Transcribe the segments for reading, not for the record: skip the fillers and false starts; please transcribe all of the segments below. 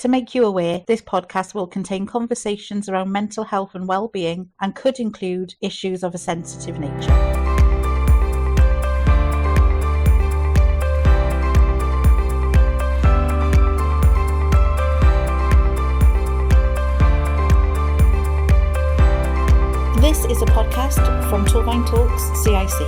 To make you aware, this podcast will contain conversations around mental health and well-being and could include issues of a sensitive nature. This is a podcast from Torfaen Talks CIC.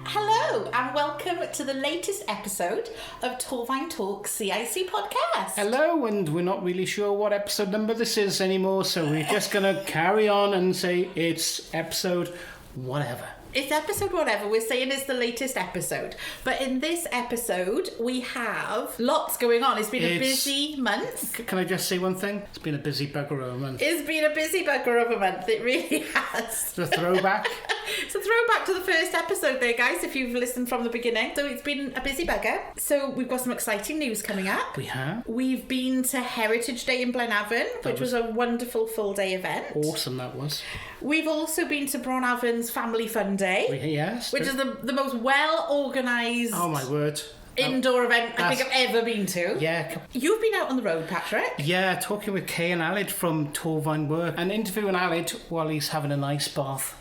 Hello and welcome to the latest episode of Torfaen Talks CIC podcast. Hello, and we're not really sure what episode number this is anymore, so we're just going to carry on and say it's episode whatever. It's episode whatever. We're saying it's the latest episode. But in this episode, we have lots going on. It's been a busy month. Can I just say one thing? It's been a busy bugger of a month. It's been a busy bugger of a month. It really has. It's a throwback. It's a throwback to the first episode there, guys, if you've listened from the beginning. So it's been a busy bugger. So we've got some exciting news coming up. We have. We've been to Heritage Day in Blaenavon, which was a wonderful full-day event. Awesome, that was. We've also been to Blaenavon's Family Fun Day. Yes. Which is the most well-organised... Oh, my word. Indoor event I think I've ever been to. Yeah. You've been out on the road, Patrick. Yeah, talking with Kay and Alid from Torfaen World and interviewing Alid while he's having an ice bath.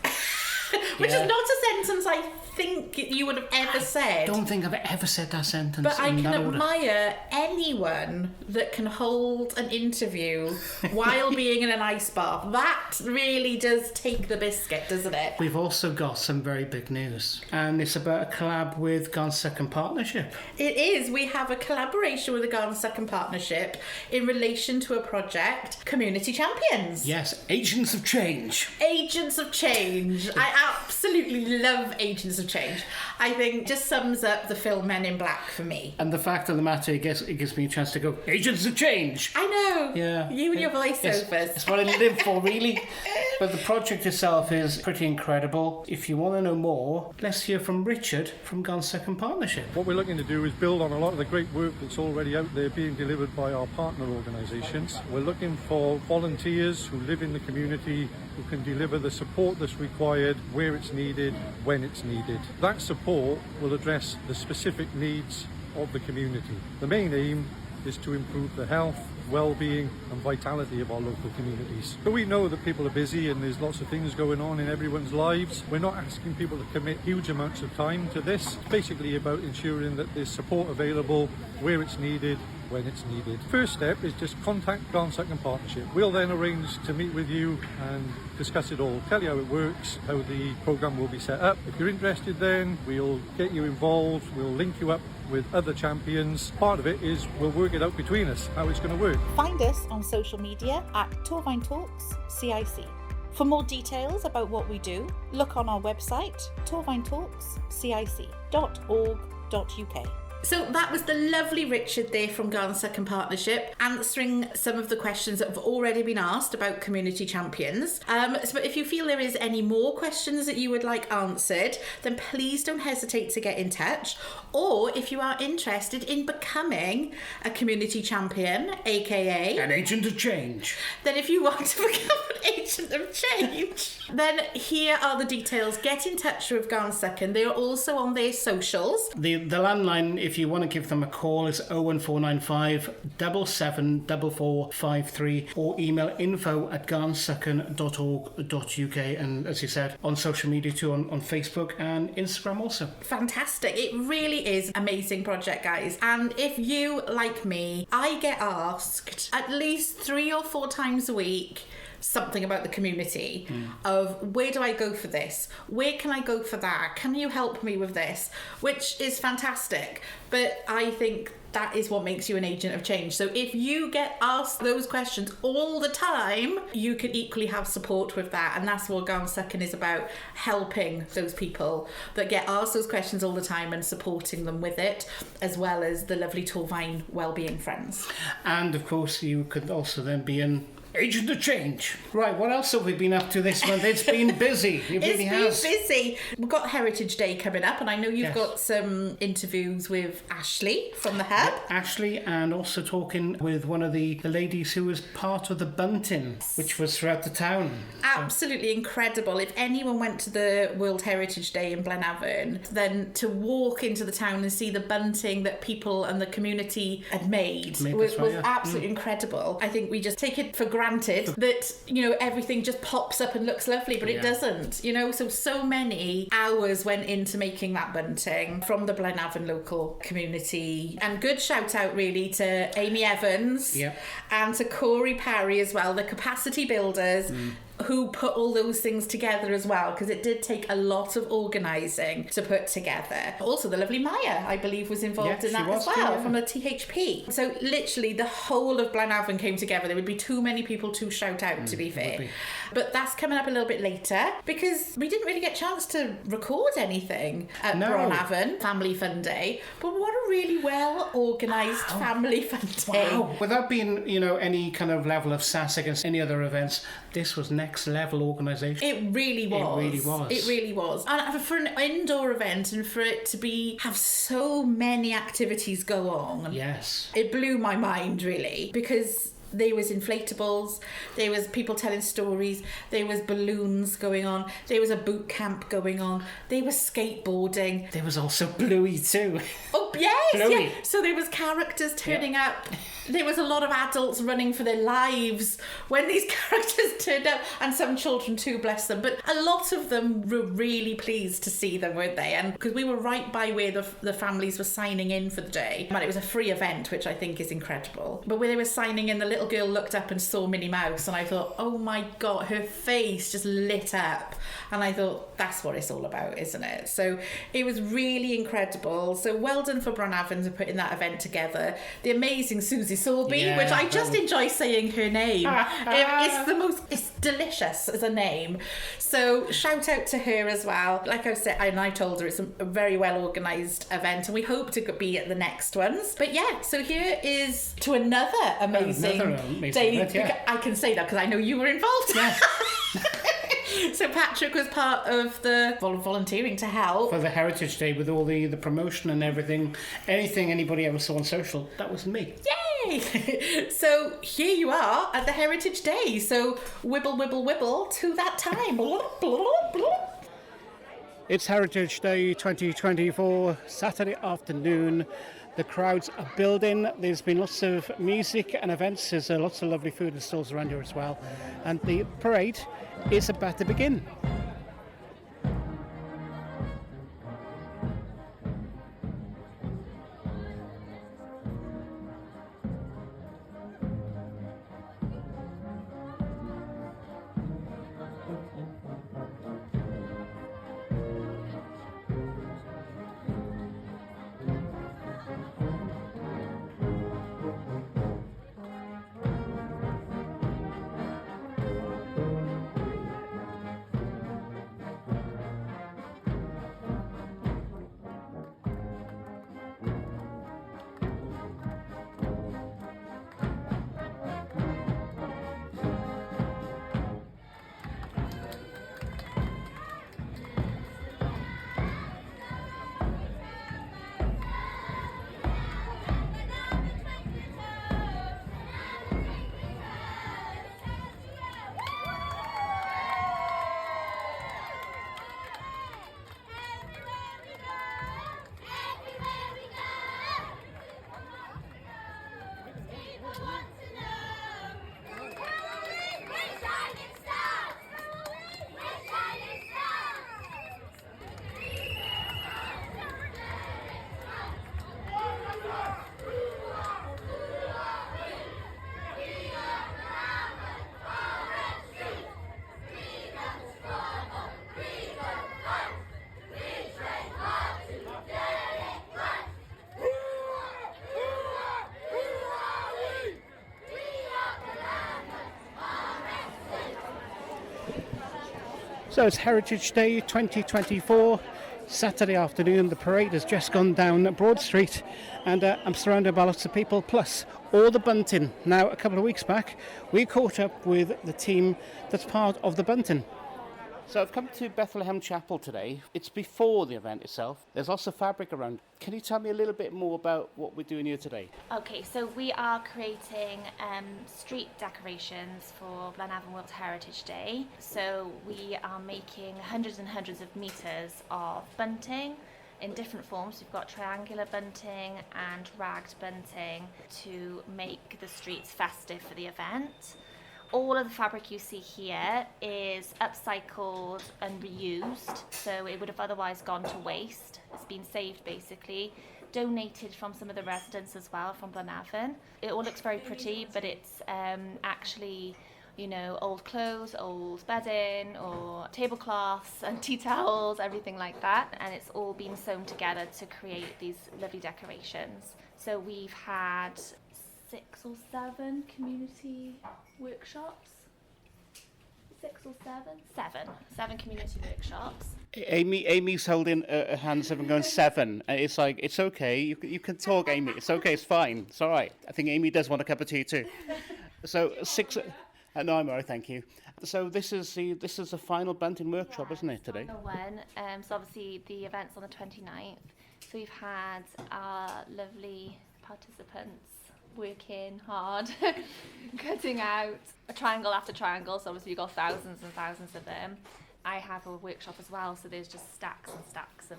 Which is not a sentence I think you would have ever said. I don't think I've ever said that sentence. But I can order. admire anyone that can hold an interview while being in an ice bath. That really does take the biscuit, doesn't it? We've also got some very big news, and it's about a collab with Garnsucken Partnership. It is. We have a collaboration with the Garnsucken Partnership in relation to a project, Community Champions. Yes, Agents of Change. Agents of Change. I absolutely love Agents of Change. I think just sums up the film Men in Black for me. And the fact of the matter, it gives me a chance to go, Agents of Change! I know! Yeah. You and your voiceovers. It's what I live for, really. But the project itself is pretty incredible. If you want to know more, let's hear from Richard from Garnsucken Partnership. What we're looking to do is build on a lot of the great work that's already out there being delivered by our partner organisations. We're looking for volunteers who live in the community, who can deliver the support that's required, where it's needed, when it's needed. That support will address the specific needs of the community. The main aim is to improve the health, well-being and vitality of our local communities. But we know that people are busy and there's lots of things going on in everyone's lives. We're not asking people to commit huge amounts of time to this. It's basically about ensuring that there's support available where it's needed, when it's needed. First step is just contact Garnsucken Partnership. We'll then arrange to meet with you and discuss it all, tell you how it works, how the programme will be set up. If you're interested then, we'll get you involved, we'll link you up with other champions. Part of it is we'll work it out between us, how it's going to work. Find us on social media at Torfaen Talks CIC. For more details about what we do, look on our website, torfaentalkscic.org.uk. So that was the lovely Richard there from Garnsucken Partnership answering some of the questions that have already been asked about community champions. So if you feel there is any more questions that you would like answered, then please don't hesitate to get in touch. Or if you are interested in becoming a community champion, aka An Agent of Change, then if you want to become an agent of change, then here are the details. Get in touch with Garnsucken. They are also on their socials. The landline, if you want to give them a call, is 01495 774453 or email info@garnsucken.org.uk, and as you said, on social media too, on Facebook and Instagram also. Fantastic. It really is an amazing project, guys. And if you, like me, I get asked at least 3 or 4 times a week something about the community of where do I go for this? Where can I go for that? Can you help me with this? Which is fantastic. But I think that is what makes you an agent of change. So if you get asked those questions all the time, you can equally have support with that. And that's what Garnsucken is about, helping those people that get asked those questions all the time and supporting them with it, as well as the lovely Torfaen Wellbeing Friends. And of course, you could also then be in Agent of Change. Right, what else have we been up to this month? It's been busy. It really has. It's been busy. We've got Heritage Day coming up, and I know you've Yes. got some interviews with Ashley from the Hub. Ashley, and also talking with one of the ladies who was part of the bunting, which was throughout the town. Absolutely incredible. If anyone went to the World Heritage Day in Blaenavon, then to walk into the town and see the bunting that people and the community had made was absolutely incredible. I think we just take it for granted that, you know, everything just pops up and looks lovely, but it doesn't, you know. So many hours went into making that bunting from the Blaenavon local community. And good shout out really to Amy Evans and to Corey Parry as well, the capacity builders, who put all those things together as well, because it did take a lot of organising to put together. Also, the lovely Maya, I believe, was involved in that as well, from the THP. So literally the whole of Blaenavon came together. There would be too many people to shout out, to be fair. But that's coming up a little bit later, because we didn't really get a chance to record anything at Blaenavon Family Fun Day. But what a really well organised Family Fun Day. Wow. Without being, you know, any kind of level of sass against any other events, this was next level organisation. It really was. It really was. It really was. And for an indoor event, and for it to have so many activities go on. Yes. It blew my mind, really, because there was inflatables, there was people telling stories, there was balloons going on, there was a boot camp going on, there was skateboarding. There was also Bluey too. Oh, yes! Bluey. Yeah. So there was characters turning up. There was a lot of adults running for their lives when these characters turned up, and some children too, bless them. But a lot of them were really pleased to see them, weren't they? And because we were right by where the families were signing in for the day. And it was a free event, which I think is incredible. But when they were signing in, the little girl looked up and saw Minnie Mouse, and I thought, oh my God, her face just lit up. And I thought, that's what it's all about, isn't it? So it was really incredible. So well done for Blaenavon for putting that event together. The amazing Susie Sorby, which I just enjoy saying her name. It's delicious as a name. So shout out to her as well. Like I said, and I told her, it's a very well organised event, and we hope to be at the next ones. But yeah, so here is to another amazing day. Event, I can say that because I know you were involved. Yeah. So Patrick was part of the volunteering to help for the Heritage Day with all the promotion and everything. Anything anybody ever saw on social, that was me. Yay! So here you are at the Heritage Day. So wibble, wibble, wibble to that time. It's Heritage Day 2024, Saturday afternoon. The crowds are building. There's been lots of music and events. There's lots of lovely food and stalls around here as well. And the parade is about to begin. So it's Heritage Day 2024. Saturday afternoon. The parade has just gone down Broad Street, and I'm surrounded by lots of people, plus all the bunting. Now, a couple of weeks back, we caught up with the team that's part of the bunting. So I've come to Bethlehem Chapel today. It's before the event itself. There's lots of fabric around. Can you tell me a little bit more about what we're doing here today? Okay, so we are creating street decorations for Blaenavon World Heritage Day. So we are making hundreds and hundreds of meters of bunting in different forms. We've got triangular bunting and ragged bunting to make the streets festive for the event. All of the fabric you see here is upcycled and reused, so it would have otherwise gone to waste. It's been saved basically, donated from some of the residents as well from Blaenavon. It all looks very pretty, but it's actually, you know, old clothes, old bedding, or tablecloths and tea towels, everything like that, and it's all been sewn together to create these lovely decorations. So we've had 6 or 7 community workshops. 6 or 7? 7 community workshops. Amy's holding her hands up and going 7. And it's like, it's okay, you can talk, Amy. It's okay, it's fine, it's all right. I think Amy does want a cup of tea too. So 6. No, I'm all right, thank you. So this is the final bunting workshop, isn't it, today? Final one. So obviously the event's on the 29th. So we've had our lovely participants working hard, cutting out a triangle after triangle, so obviously you've got thousands and thousands of them. I have a workshop as well, so there's just stacks and stacks of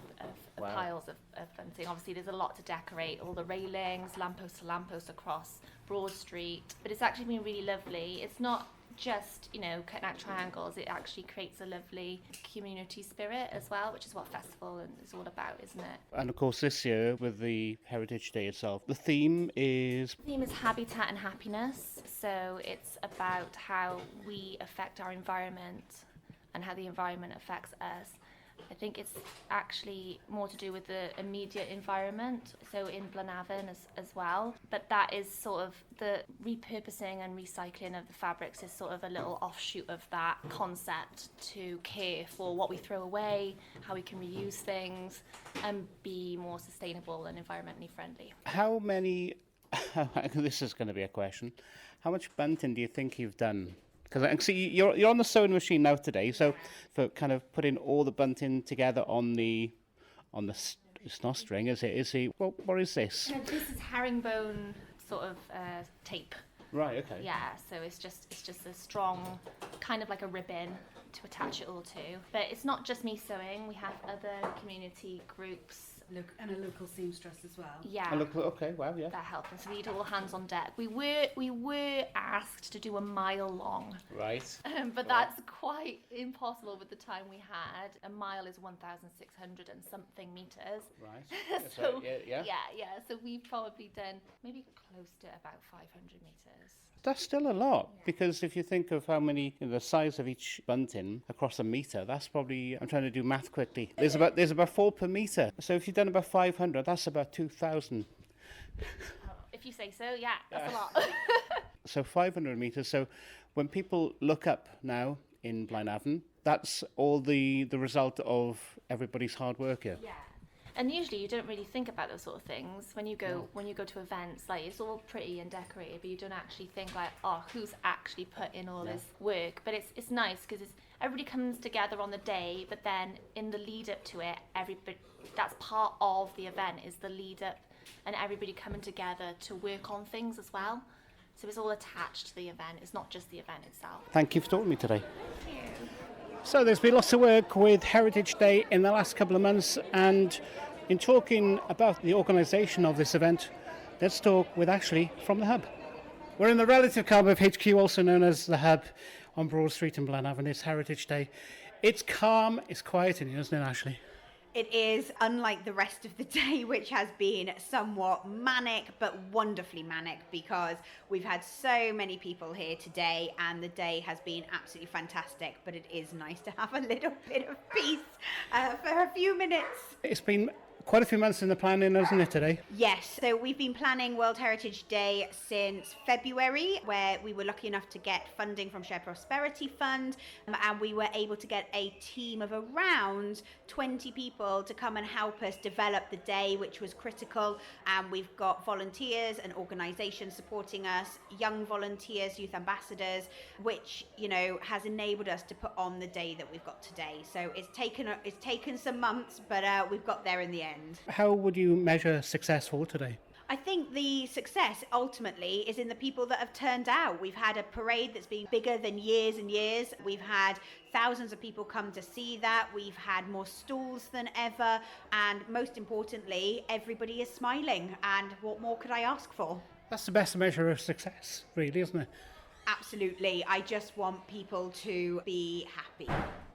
Wow. piles of bunting. Obviously there's a lot to decorate, all the railings, lamppost to lamppost across Broad Street, but it's actually been really lovely. It's not just, you know, cutting out triangles, it actually creates a lovely community spirit as well, which is what festival is all about, isn't it? And of course this year, with the Heritage Day itself, the theme is... The theme is habitat and happiness, so it's about how we affect our environment and how the environment affects us. I think it's actually more to do with the immediate environment, so in Blaenavon as well. But that is sort of the repurposing and recycling of the fabrics is sort of a little offshoot of that concept to care for what we throw away, how we can reuse things and be more sustainable and environmentally friendly. How many... this is going to be a question. How much bunting do you think you've done? Because I can see you're on the sewing machine now today, so for kind of putting all the bunting together on the it's not string, is it? Well, what is this? No, this is herringbone sort of tape. Right. Okay. Yeah, so it's just a strong, kind of like a ribbon to attach it all to. But it's not just me sewing. We have other community groups. And a local seamstress as well. Yeah. Oh, look, okay. Wow. Yeah. That help, and so we need all hands on deck. We were asked to do a mile long, Right. but that's quite impossible with the time we had. A mile is 1,600 and something meters. Right. So yeah. So we've probably done maybe close to about 500 meters. That's still a lot, because if you think of how many, the size of each bunting across a metre, that's probably, I'm trying to do math quickly, there's about 4 per metre. So if you've done about 500, that's about 2,000. If you say so, yeah, that's a lot. So 500 metres. So when people look up now in Blaenavon, that's all the result of everybody's hard work here. Yeah. And usually you don't really think about those sort of things when you go to events. Like, it's all pretty and decorated, but you don't actually think like, oh, who's actually put in all this work? But it's nice because everybody comes together on the day, but then in the lead up to it, everybody, that's part of the event, is the lead up and everybody coming together to work on things as well. So it's all attached to the event. It's not just the event itself. Thank you for talking to me today. Thank you. So there's been lots of work with Heritage Day in the last couple of months, and in talking about the organisation of this event, let's talk with Ashley from the Hub. We're in the relative calm of HQ, also known as the Hub, on Broad Street in Blaenavon. It's Heritage Day. It's calm, it's quiet in here, isn't it, Ashley? It is, unlike the rest of the day, which has been somewhat manic, but wonderfully manic, because we've had so many people here today and the day has been absolutely fantastic, but it is nice to have a little bit of peace for a few minutes. It's been quite a few months in the planning, isn't it, today? Yes, so we've been planning World Heritage Day since February, where we were lucky enough to get funding from Shared Prosperity Fund, and we were able to get a team of around 20 people to come and help us develop the day, which was critical. And we've got volunteers and organisations supporting us, young volunteers, youth ambassadors, which, you know, has enabled us to put on the day that we've got today. So it's taken some months, but we've got there in the end. How would you measure success for today? I think the success ultimately is in the people that have turned out. We've had a parade that's been bigger than years and years. We've had thousands of people come to see that. We've had more stalls than ever. And most importantly, everybody is smiling. And what more could I ask for? That's the best measure of success, really, isn't it? Absolutely. I just want people to be happy.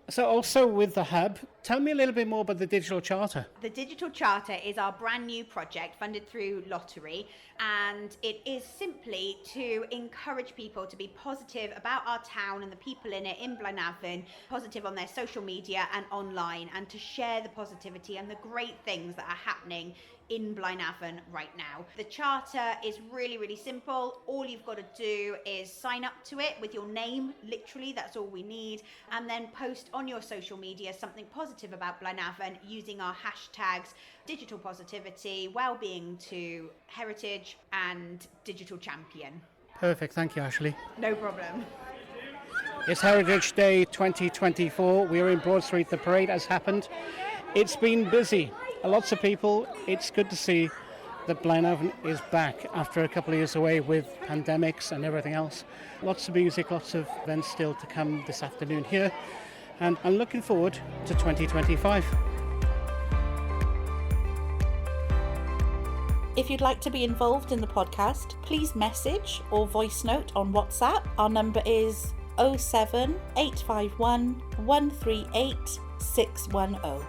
So also with the hub, tell me a little bit more about the digital charter. The digital charter is our brand new project funded through lottery, and it is simply to encourage people to be positive about our town and the people in it in Blaenavon, positive on their social media and online, and to share the positivity and the great things that are happening in Blaenavon right now. The charter is really, really simple. All you've got to do is sign up to it with your name, literally, that's all we need, and then post on your social media something positive about Blaenavon using our hashtags digital positivity, wellbeing to heritage, and digital champion. Perfect, thank you, Ashley. No problem. It's Heritage Day 2024. We're in Broad Street. The parade has happened. It's been busy. Lots of people. It's good to see that Blaenavon is back after a couple of years away with pandemics and everything else. Lots of music, lots of events still to come this afternoon here. And I'm looking forward to 2025. If you'd like to be involved in the podcast, please message or voice note on WhatsApp. Our number is 07851 138 610.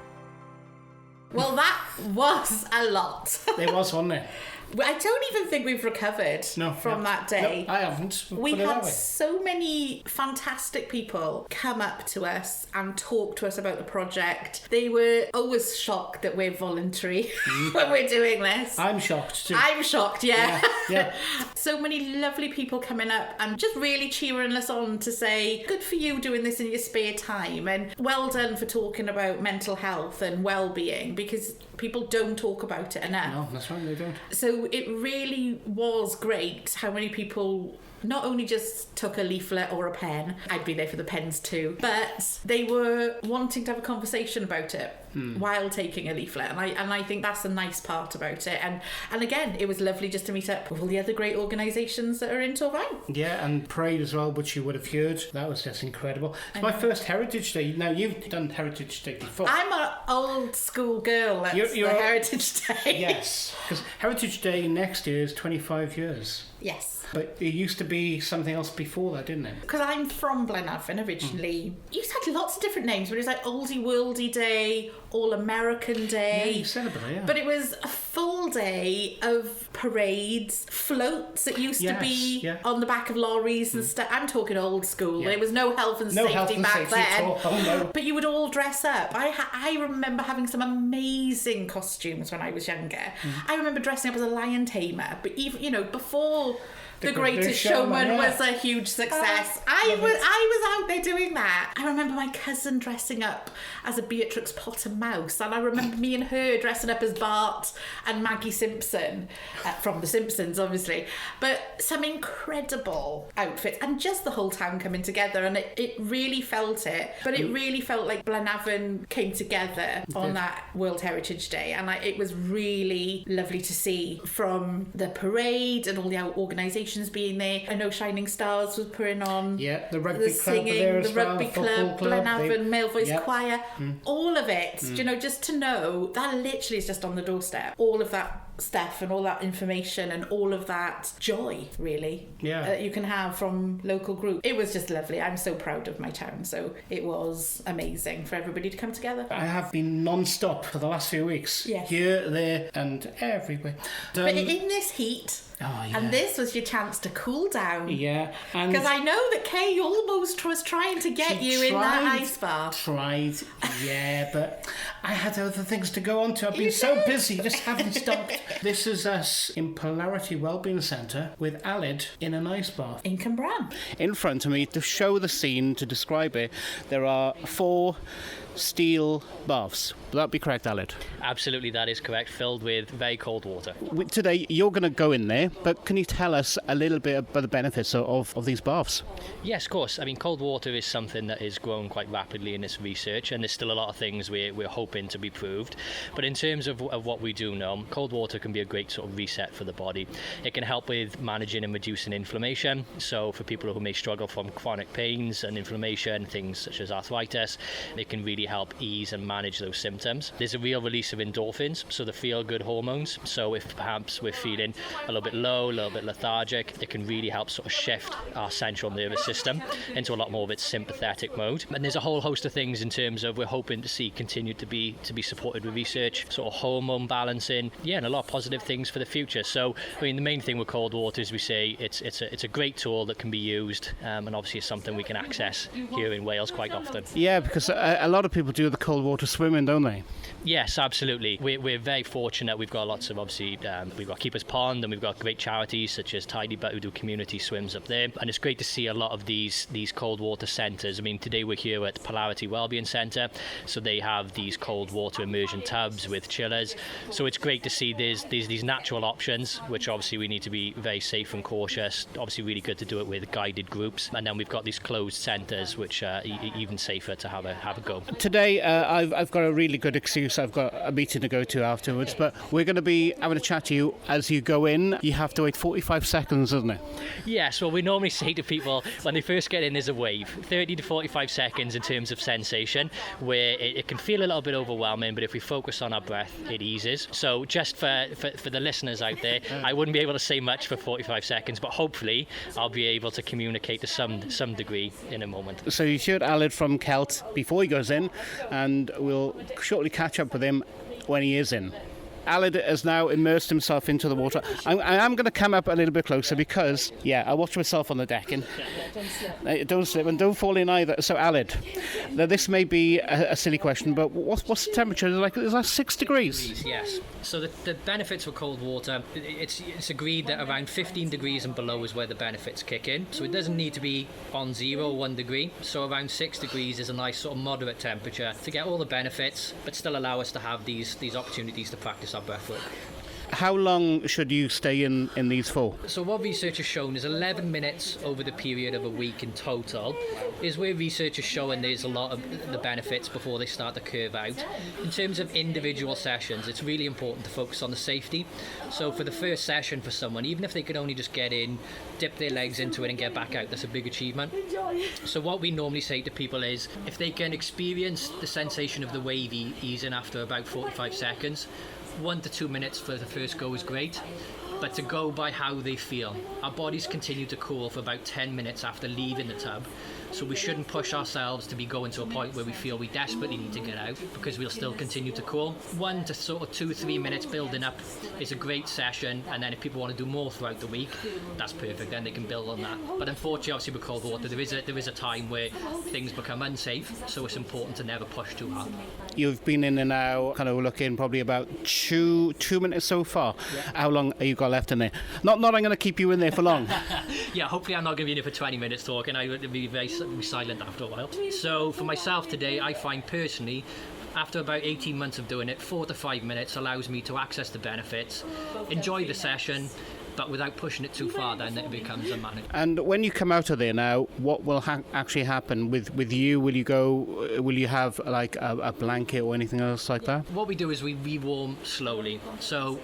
Well, that was a lot. There was, wasn't it? I don't even think we've recovered from that day. No, I haven't. We had so many fantastic people come up to us and talk to us about the project. They were always shocked that we're voluntary when we're doing this. I'm shocked too. I'm shocked, yeah. Yeah. So many lovely people coming up and just really cheering us on to say, good for you doing this in your spare time, and well done for talking about mental health and well-being, because people don't talk about it enough. No, that's right, they don't. So it really was great how many people not only just took a leaflet or a pen, I'd be there for the pens too, but they were wanting to have a conversation about it while taking a leaflet, and I think that's a nice part about it. And again, it was lovely just to meet up with all the other great organisations that are in Torfaen. Yeah, and parade as well, which you would have heard. That was just incredible. It's my first Heritage Day. Now, you've done Heritage Day before. I'm an old school girl at the Heritage Day. Yes, because Heritage Day next year is 25 years. Yes. But it used to be something else before that, didn't it? Because I'm from Blaenavon originally. You had lots of different names, but it was like Oldie Worldy Day, All American Day. Yeah, you said about it, yeah. But it was a full day of parades, floats that used to be on the back of lorries and stuff. I'm talking old school. Yeah. There was no health and safety back then. Oh, no. But you would all dress up. I remember having some amazing costumes when I was younger. I remember dressing up as a lion tamer. But even, before The Greatest Showman was a huge success. I was out there doing that. I remember my cousin dressing up as a Beatrix Potter mouse, and I remember me and her dressing up as Bart and Maggie Simpson, from The Simpsons, obviously. But some incredible outfits, and just the whole town coming together, and it really felt it. But it really felt like Blaenavon came together on that World Heritage Day, and it was really lovely to see, from the parade and all the organisations being there. I know Shining Stars was putting on the rugby the club singing, there as the well, rugby the football club, Blaenavon Male Voice Choir, all of it. Just to know that literally is just on the doorstep. All of that stuff and all that information and all of that joy, really, that you can have from local group. It was just lovely. I'm so proud of my town. So it was amazing for everybody to come together. I have been non-stop for the last few weeks. Yes. Here, there and everywhere. But in this heat, and this was your chance to cool down. Yeah. Because I know that Kay almost was trying to get you in that ice bath. Tried, but I had other things to go on to. I've been so busy, just haven't stopped. This is us in Polarity Wellbeing Centre with Aled in an ice bath. In Cambran. In front of me, to show the scene, to describe it, there are 4 steel baths. Would that be correct, Aled? Absolutely, that is correct, filled with very cold water. Today, you're going to go in there, but can you tell us a little bit about the benefits of these baths? Yes, of course. I mean, cold water is something that is grown quite rapidly in this research, and there's still a lot of things we're hoping to be proved. But in terms of what we do know, cold water can be a great sort of reset for the body. It can help with managing and reducing inflammation. So for people who may struggle from chronic pains and inflammation, things such as arthritis, it can really help ease and manage those symptoms. There's a real release of endorphins, so the feel-good hormones. So if perhaps we're feeling a little bit low, a little bit lethargic, it can really help sort of shift our central nervous system into a lot more of its sympathetic mode. And there's a whole host of things in terms of we're hoping to see continue to be supported with research, sort of hormone balancing, and a lot of positive things for the future. So I mean, the main thing with cold water is we say it's a great tool that can be used, and obviously it's something we can access here in Wales quite often. Yeah, because a lot of people do the cold water swimming, don't they? Yes, absolutely. We're very fortunate. We've got lots of, obviously, we've got Keeper's Pond, and we've got great charities such as Tidy Butt who do community swims up there. And it's great to see a lot of these cold water centres. I mean, today we're here at Polarity Wellbeing Centre, so they have these cold water immersion tubs with chillers. So it's great to see there's these natural options, which obviously we need to be very safe and cautious. Obviously really good to do it with guided groups. And then we've got these closed centres, which are even safer to have a go. Today, I've got a really good excuse. I've got a meeting to go to afterwards, but we're going to be having a chat to you as you go in. You have to wait 45 seconds, isn't it? Yes, well, we normally say to people when they first get in, there's a wave, 30 to 45 seconds in terms of sensation, where it can feel a little bit overwhelming, but if we focus on our breath, it eases. So just for the listeners out there, I wouldn't be able to say much for 45 seconds, but hopefully I'll be able to communicate to some degree in a moment. So you should Aled from Celt before he goes in, and we'll shortly catch up with him when he is in. Aled has now immersed himself into the water. I am going to come up a little bit closer because, I watch myself on the decking. Don't slip and don't fall in either. So, Aled, now this may be a silly question, but what's the temperature? Is that 6 degrees? Yes. So the benefits for cold water, it's agreed that around 15 degrees and below is where the benefits kick in. So it doesn't need to be on 0 or 1 degree. So around 6 degrees is a nice sort of moderate temperature to get all the benefits, but still allow us to have these opportunities to practice our breath work. How long should you stay in these for? So what research has shown is 11 minutes over the period of a week in total is where research is showing there's a lot of the benefits before they start to curve out. In terms of individual sessions, it's really important to focus on the safety. So for the first session for someone, even if they could only just get in, dip their legs into it and get back out, that's a big achievement. So what we normally say to people is if they can experience the sensation of the wave easing after about 45 seconds, 1 to 2 minutes for the first go is great, but to go by how they feel. Our bodies continue to cool for about 10 minutes after leaving the tub, so we shouldn't push ourselves to be going to a point where we feel we desperately need to get out, because we'll still continue to cool. 1 to sort of 2-3 minutes building up is a great session, and then if people want to do more throughout the week, that's perfect, then they can build on that. But unfortunately, obviously with cold water, there is a time where things become unsafe, so it's important to never push too hard. You've been in and now kind of looking probably about 2 minutes so far. Yeah. How long have you got left in there? Not I'm going to keep you in there for long. Yeah, hopefully I'm not going to be in there for 20 minutes talking. I would be very silent after a while. So for myself today, I find personally, after about 18 months of doing it, 4 to 5 minutes allows me to access the benefits, enjoy the session, but without pushing it too far, then it becomes unmanageable. And when you come out of there now, what will actually happen with you? Will you have like a blanket or anything else like that? What we do is we rewarm slowly. So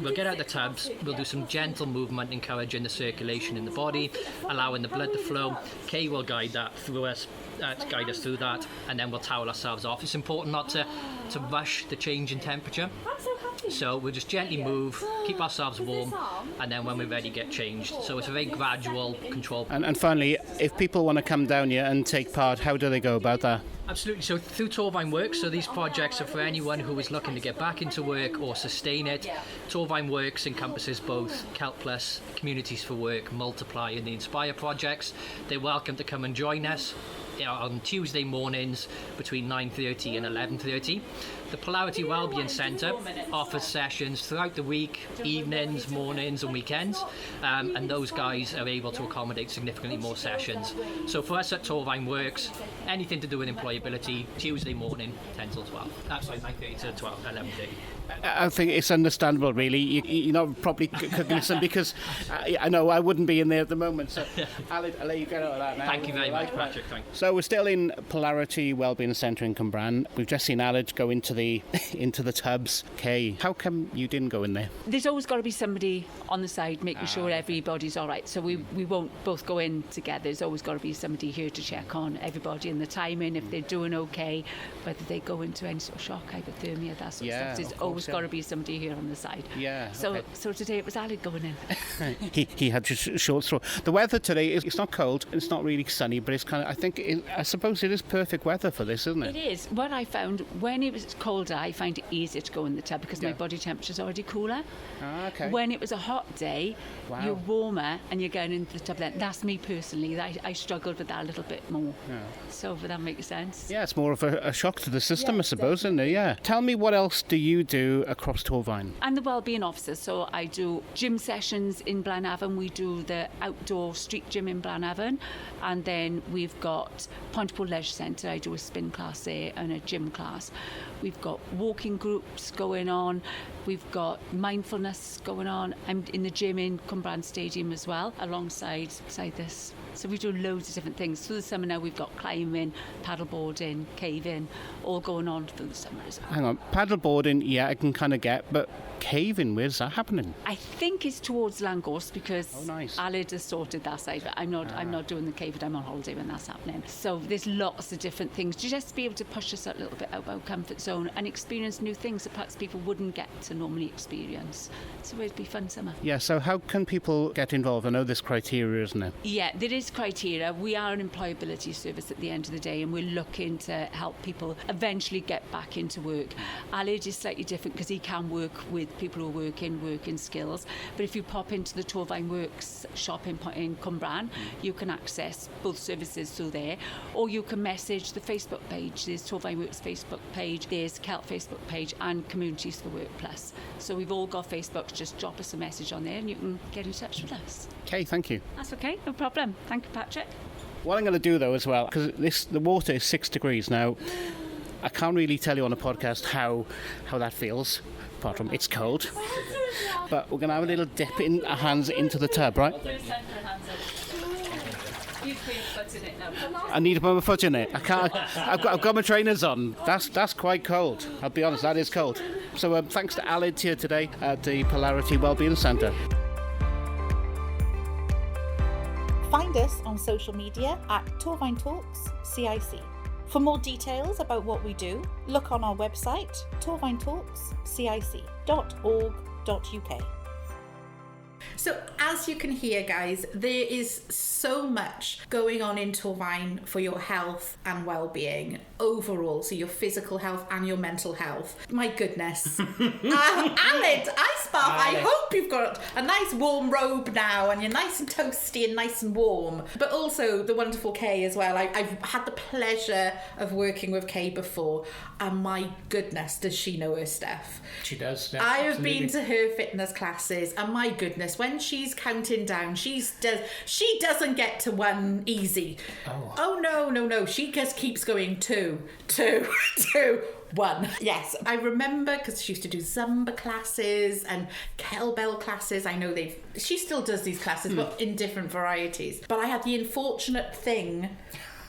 we'll get out the tubs, we'll do some gentle movement, encouraging the circulation in the body, allowing the blood to flow. Kay will guide us through that, and then we'll towel ourselves off. It's important not to rush the change in temperature. So we'll just gently move, keep ourselves warm, and then when we're ready, get changed. So it's a very gradual control. And finally, if people want to come down here and take part, how do they go about that? Absolutely. So through Torfaen Works, so these projects are for anyone who is looking to get back into work or sustain it. Torfaen Works encompasses both Celt Plus, Communities for Work, Multiply and the Inspire projects. They're welcome to come and join us on Tuesday mornings between 9:30 and 11:30. The Polarity Wellbeing Centre offers sessions throughout the week, evenings, mornings and weekends, and those guys are able to accommodate significantly more sessions. So for us at Torfaen Works, anything to do with employability, Tuesday morning, 10 till 12. That's like 9:30 to 12, 11:30. I think it's understandable, really. You're not probably cognizant because I know I wouldn't be in there at the moment. So I'll let you get out of that now. Thank you very much, Patrick. Thank you. So we're still in Polarity Wellbeing Centre in Cwmbran. We've just seen Aled go into the tubs. Kay, how come you didn't go in there? There's always got to be somebody on the side making sure everybody's all right. So we won't both go in together. There's always got to be somebody here to check on everybody and the timing, if they're doing okay, whether they go into any sort of shock, hypothermia, that sort of stuff. There's always got to be somebody here on the side. Yeah. So today it was Aled going in. he had just short straw. The weather today it's not cold, it's not really sunny, but it's kind of, I suppose it is perfect weather for this, isn't it? It is. What I found, when it was colder, I find it easier to go in the tub because my body temperature's already cooler. Okay. When it was a hot day, you're warmer and you're going into the tub then. That's me personally. I struggled with that a little bit more. Yeah. So if that makes sense. Yeah, it's more of a shock to the system, I suppose, isn't it? Yeah. Tell me, what else do you do across Torfaen? I'm the wellbeing officer, so I do gym sessions in Blaenavon. We do the outdoor street gym in Blaenavon, and then we've got Pontypool Leisure Centre. I do a spin class there and a gym class. We've got walking groups going on. We've got mindfulness going on. I'm in the gym in Cwmbran Stadium as well, alongside this. So we do loads of different things. Through the summer now we've got climbing, paddleboarding, caving, all going on through the summer as well. Hang on, paddleboarding, yeah, I can kind of get, but caving, where's that happening? I think it's towards Langorse because nice. Aled has sorted that side. I'm not doing the caving. I'm on holiday when that's happening. So there's lots of different things. Just to be able to push us a little bit out of our comfort zone and experience new things that perhaps people wouldn't get to normally experience. So it'd be fun summer. Yeah, so how can people get involved? I know there's criteria, isn't there? Yeah, there is criteria. We are an employability service at the end of the day, and we're looking to help people eventually get back into work. Aled is slightly different because he can work with people who are working skills. But if you pop into the Torfaen Works shop in Cwmbran, you can access both services through there, or you can message the Facebook page. There's Torfaen Works Facebook page, there's Celt Facebook page, and Communities for Work Plus. So we've all got Facebook. Just drop us a message on there and you can get in touch with us. Okay, thank you. That's okay, no problem. Thank you, Patrick. What I'm going to do though as well, because the water is 6 degrees now, I can't really tell you on a podcast how that feels, apart from it's cold. But we're going to have a little dip in our hands into the tub, right? I need to put my foot in it. I can't. I've got my trainers on. That's quite cold. I'll be honest, that is cold. So thanks to Aled here today at the Polarity Wellbeing Centre. Find us on social media at Torfaen Talks CIC. For more details about what we do, look on our website, torfaentalkscic.org.uk. So as you can hear, guys, there is so much going on in Torfaen for your health and well-being overall, so your physical health and your mental health. My goodness. Aled, ice bath, I hope you've got a nice warm robe now and you're nice and toasty and nice and warm. But also the wonderful Kay as well. I've had the pleasure of working with Kay before, and my goodness, does she know her stuff. She does. Yeah, I have been to her fitness classes, and my goodness, when she's counting down, she doesn't get to 1 easy. Oh no, she just keeps going 2, 2, 2, 1. Yes, I remember because she used to do Zumba classes and kettlebell classes. I know she still does these classes, but in different varieties. But I had the unfortunate thing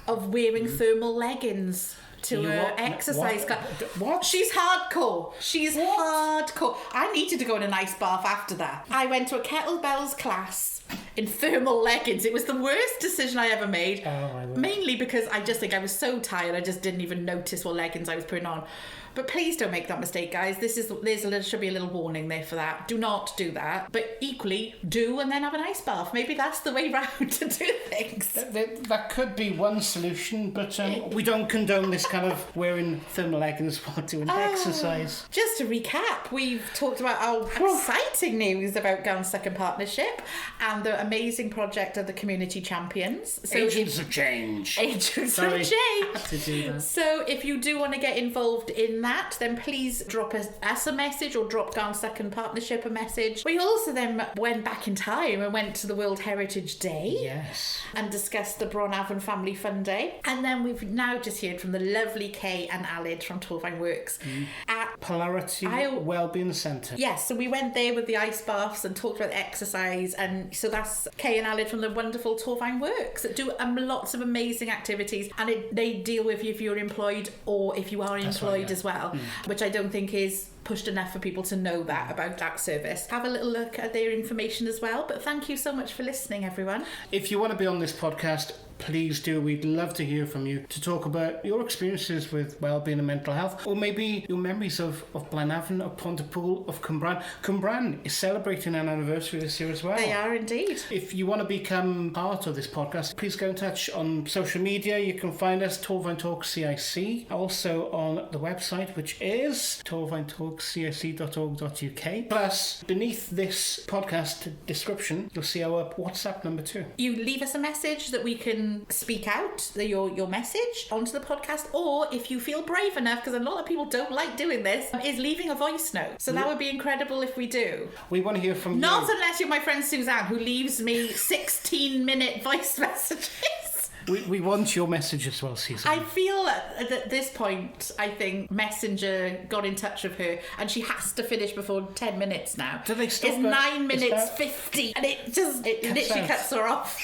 of wearing thermal leggings to her exercise class. What? She's hardcore. Hardcore. I needed to go in an ice bath after that. I went to a kettlebells class in thermal leggings. It was the worst decision I ever made. Mainly because I just think I was so tired, I just didn't even notice what leggings I was putting on. But please don't make that mistake, guys. Should be a little warning there for that. Do not do that. But equally, do and then have an ice bath. Maybe that's the way round to do things. That could be one solution, but we don't condone this kind of wearing thermal leggings while doing exercise. Just to recap, we've talked about our exciting news about Gansec and Partnership and the amazing project of the Community Champions. So Agents of Change. Agents of Change. To do that. So if you do want to get involved in that, then please drop us a message or drop Garn Second Partnership a message. We also then went back in time and went to the World Heritage Day. Yes. And discussed the Blaenavon Family Fun Day. And then we've now just heard from the lovely Kay and Alid from Torfaen Works at Polarity Wellbeing Centre. Yes, so we went there with the ice baths and talked about exercise, and so that's Kay and Alid from the wonderful Torfaen Works that do lots of amazing activities, and they deal with you if you're employed or if you are employed as well, which I don't think is pushed enough for people to know that about that service. Have a little look at their information as well, but thank you so much for listening, everyone. If you want to be on this podcast, please do. We'd love to hear from you to talk about your experiences with wellbeing and mental health, or maybe your memories of Blaenavon, of Pontypool, of Cwmbran. Cwmbran is celebrating an anniversary this year as well. They are indeed. If you want to become part of this podcast, please get in touch on social media. You can find us Torfaen Talks CIC, also on the website, which is torfaentalkscic.org.uk. Plus, beneath this podcast description, you'll see our WhatsApp number too. You leave us a message that we can speak out your message onto the podcast, or if you feel brave enough, because a lot of people don't like doing this, is leaving a voice note. So that would be incredible if we do. We want to hear from Not you. unless you're my friend Suzanne, who leaves me 16-minute voice messages. We want your message as well, Susan. I feel at this point, I think Messenger got in touch with her and she has to finish before 10 minutes now. Do they stop It's it? 9 minutes 50 and it literally cuts her off.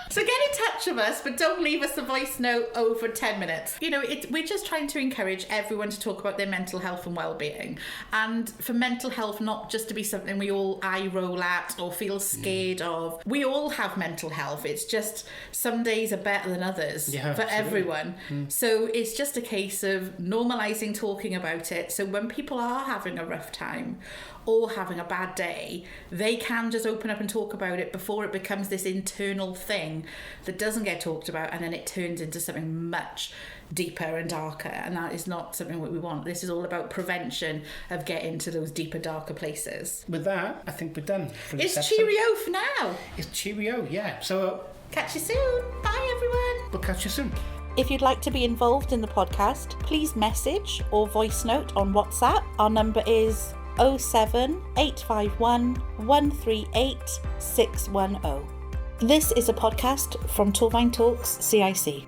So get in touch with us, but don't leave us a voice note over 10 minutes. You know, we're just trying to encourage everyone to talk about their mental health and well-being. And for mental health not just to be something we all eye roll at or feel scared of. We all have mental health. It's just some days are better than others for everyone. So it's just a case of normalising talking about it. So when people are having a rough time or having a bad day, they can just open up and talk about it before it becomes this internal thing that doesn't get talked about, and then it turns into something much deeper and darker, and that is not something that we want. This is all about prevention of getting to those deeper, darker places. With that, I think we're done for this It's episode. cheerio for now. It's cheerio, yeah. So Catch you soon. Bye, everyone. we'll catch you soon. If you'd like to be involved in the podcast, please message or voice note on WhatsApp. Our number is 07851 138 610. This is a podcast from Torfaen Talks CIC.